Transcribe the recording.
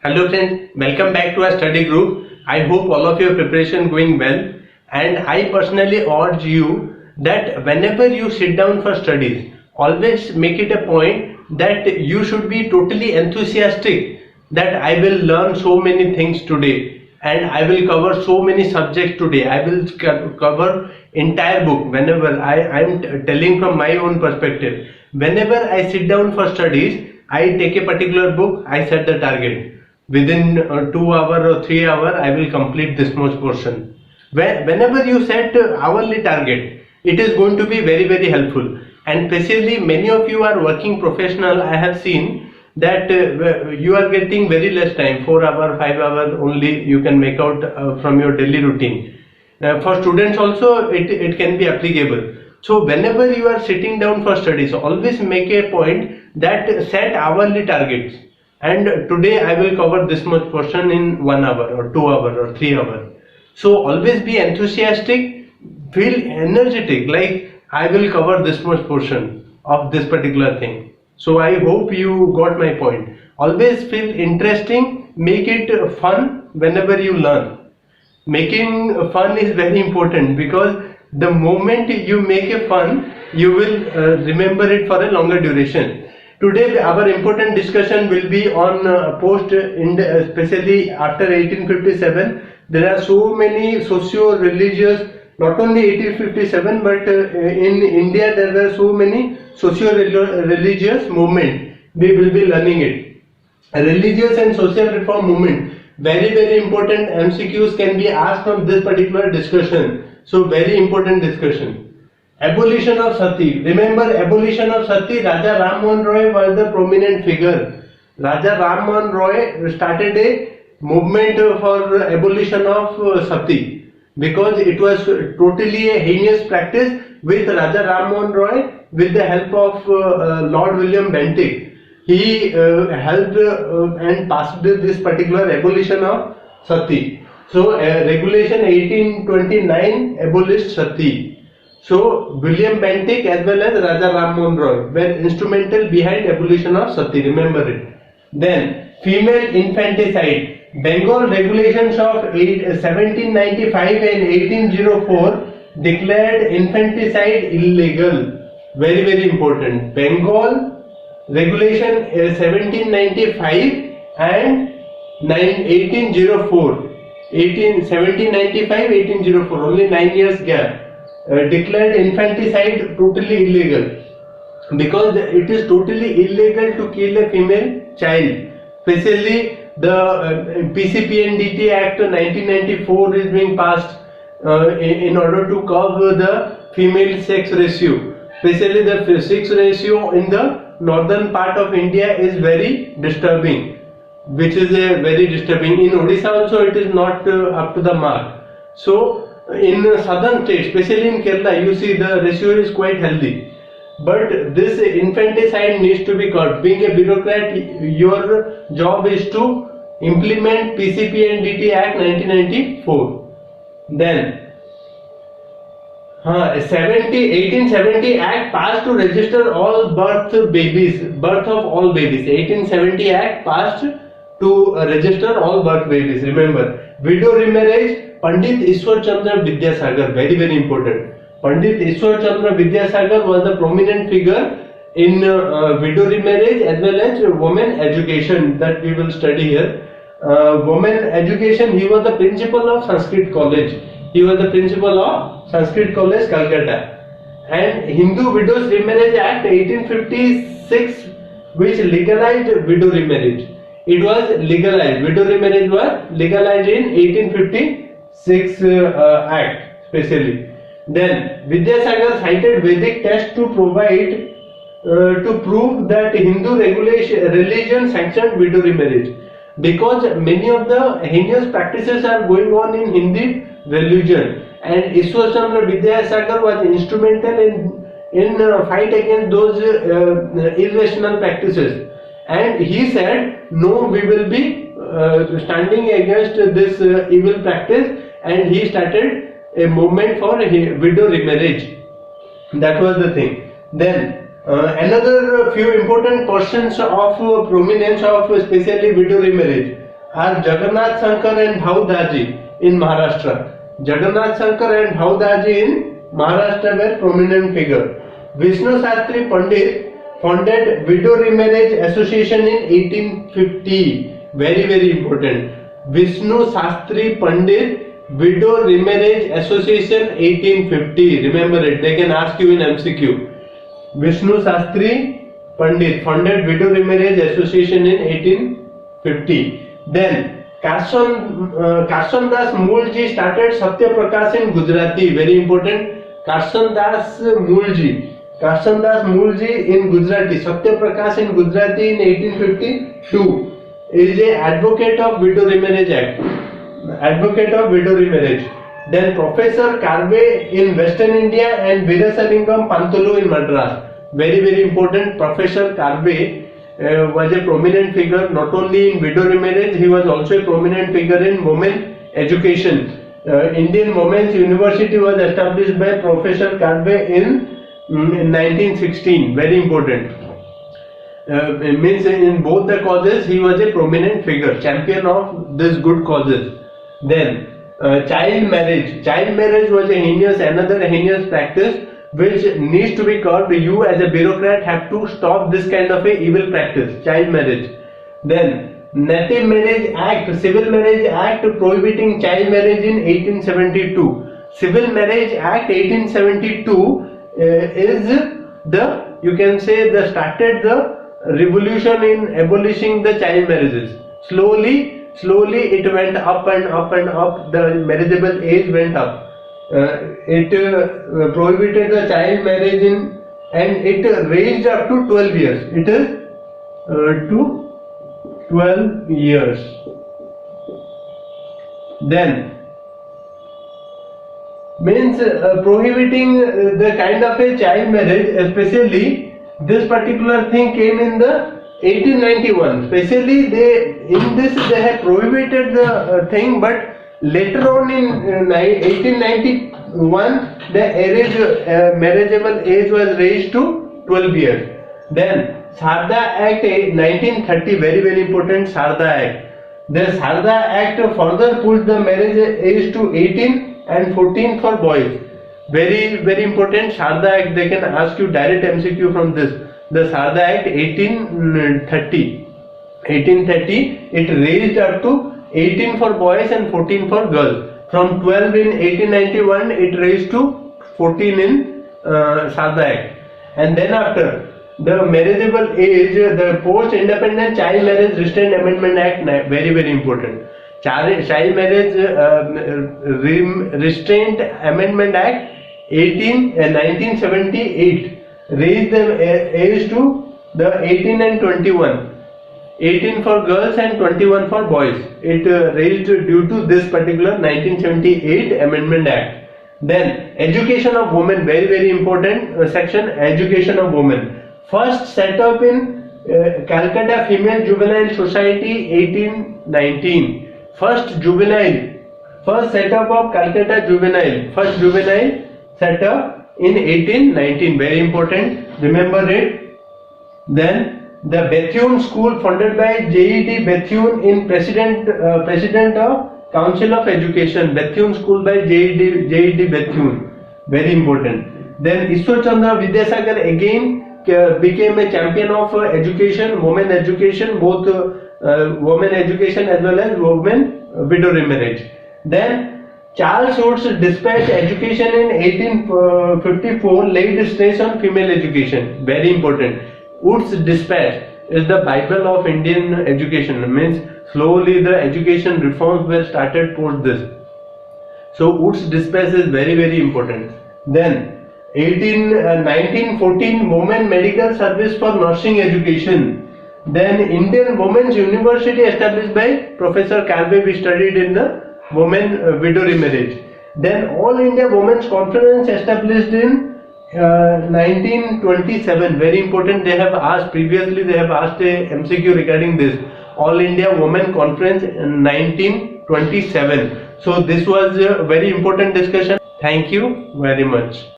Hello friends, welcome back to our study group. I hope all of your preparation going well, and I personally urge you that whenever you sit down for studies, always make it a point that you should be totally enthusiastic that I will learn so many things today and I will cover so many subjects today. I will cover entire book. Whenever I'm telling from my own perspective, whenever I sit down for studies, I take a particular book, I set the target. Within 2 hours or 3 hours, I will complete this much portion. Whenever you set hourly target, it is going to be very helpful. And especially many of you are working professional. I have seen that you are getting very less time, 4 hours, 5 hours only you can make out from your daily routine. For students also it can be applicable. So whenever you are sitting down for studies, always make a point that set hourly targets. And today I will cover this much portion in 1 hour or 2 hours or 3 hours. So always be enthusiastic, feel energetic, like I will cover this much portion of this particular thing. So I hope you got my point. Always feel interesting, make it fun whenever you learn. Making fun is very important, because the moment you make a fun, you will remember it for a longer duration. Today our important discussion will be on especially after 1857. There are so many socio-religious, not only 1857 but in India there were so many socio-religious movement. We will be learning it. Religious and social reform movement, very important MCQs can be asked from this particular discussion. So very important discussion. Abolition of Sati. Remember abolition of Sati, Raja Ram Mohan Roy was the prominent figure. Raja Ram Mohan Roy started a movement for abolition of Sati, because it was totally a heinous practice. With Raja Ram Mohan Roy, with the help of Lord William Bentinck, he helped and passed this particular abolition of Sati. So regulation 1829 abolished Sati. So William Bentinck as well as Raja Ram Mohan Roy were instrumental behind abolition of Sati. Remember it. Then female infanticide. Bengal regulations of 1795 and 1804 declared infanticide illegal. Very important. Bengal regulation 1795 and 1804. 1795, 1804. Only 9 years gap. Declared infanticide totally illegal, because it is totally illegal to kill a female child. Especially the PCPNDT Act 1994 is being passed in order to curb the female sex ratio. Especially the sex ratio in the northern part of India is very disturbing, which is very disturbing. In Odisha also it is not up to the mark. So in southern states, especially in Kerala, you see the ratio is quite healthy. But this infanticide needs to be curbed. Being a bureaucrat, your job is to implement PCPNDT Act 1994. Then 1870 Act passed to register all birth of all babies. 1870 Act passed to register all birth babies. Remember, widow remarriage, Pandit Ishwar Chandra Vidyasagar, very important. Pandit Ishwar Chandra Vidyasagar was the prominent figure in widow remarriage as well as women education, that we will study here. Women education, he was the principal of Sanskrit College. He was the principal of Sanskrit College, Calcutta. And Hindu Widows Remarriage Act 1856, which legalized widow remarriage. It was legalized. Widow remarriage was legalized in 1856 Act, especially. Then Vidyasagar cited Vedic text to provide to prove that Hindu religion sanctioned widow remarriage, because many of the heinous practices are going on in Hindu religion, and Ishwar Chandra Vidyasagar was instrumental in fight against those irrational practices. And he said, no, we will be standing against this evil practice, and he started a movement for widow remarriage. That was the thing. Then another few important portions of prominence of especially widow remarriage. are Jagannath Shankar and Bhaudaji in Maharashtra. Jagannath Shankar and Bhaudaji in Maharashtra were prominent figure. Vishnu Shastri Pandit founded Widow Remarriage Association in 1850. Very important. Vishnu Shastri Pandit Widow Remarriage Association 1850. Remember it. They can ask you in MCQ. Vishnu Shastri Pandit founded Widow Remarriage Association in 1850. Then Karsan Das Moolji started Satya Prakash in Gujarati. Very important. Karsan Das Moolji in Gujarati. Satya Prakash in Gujarati in 1852 is a advocate of Widow Remarriage Act. Advocate of widow remarriage. Then Professor Karve in Western India and Virasalingam Pantulu in Madras. Very important. Professor Karve was a prominent figure not only in widow remarriage, he was also a prominent figure in women education. Indian Women's University was established by Professor Karve in 1916. Very important. Means in both the causes he was a prominent figure, champion of these good causes. Then child marriage. Child marriage was another heinous practice which needs to be curbed. You as a bureaucrat have to stop this kind of a evil practice, child marriage. Then Native Marriage Act, Civil Marriage Act prohibiting child marriage in 1872. Civil Marriage Act 1872 is the, you can say, the started the revolution in abolishing the child marriages. Slowly it went up and up. The marriageable age went up. It prohibited the child marriage and it raised up to 12 years. It is to 12 years. Then means prohibiting the kind of a child marriage, especially this particular thing came in the 1891. Especially they have prohibited the thing, but later on in 1891 the marriageable age was raised to 12 years. Then Sarda Act 1930, very important. Sarda Act. The Sarda Act further pushed the marriage age to 18 and 14 for boys. Very important. Sarda Act, they can ask you direct MCQ from this. The Sarda Act 1830, it raised up to 18 for boys and 14 for girls. From 12 in 1891 it raised to 14 in Sarda Act. And then after the marriageable age, the Post-Independent Child Marriage Restraint Amendment Act, very important. Child Marriage Restraint Amendment Act 1978 raised the age to the 18 and 21. 18 for girls and 21 for boys. It raised due to this particular 1978 Amendment Act. Then education of women, very important section, education of women. First set up in Calcutta Female Juvenile Society 1819. First set up of Calcutta Juvenile. First juvenile set up in 1819. Very important. Remember it. Then the Bethune School funded by J.E.D. Bethune in President of Council of Education. Bethune School by J.E.D. Bethune. Very important. Then Ishwar Chandra Vidyasagar again became a champion of education, women education, both women education as well as women widow remarriage. Then Charles Woods Dispatch Education in 1854 laid stress on female education. Very important. Woods Dispatch is the Bible of Indian education. It means slowly the education reforms were started post this. So Woods Dispatch is very important. Then 1914 Women Medical Service for Nursing Education. Then Indian Women's University established by Professor Karve. We studied in the women widow remarriage. Then All India Women's Conference established in 1927. Very important. They have asked previously. They have asked a MCQ regarding this. All India Women Conference in 1927. So this was a very important discussion. Thank you very much.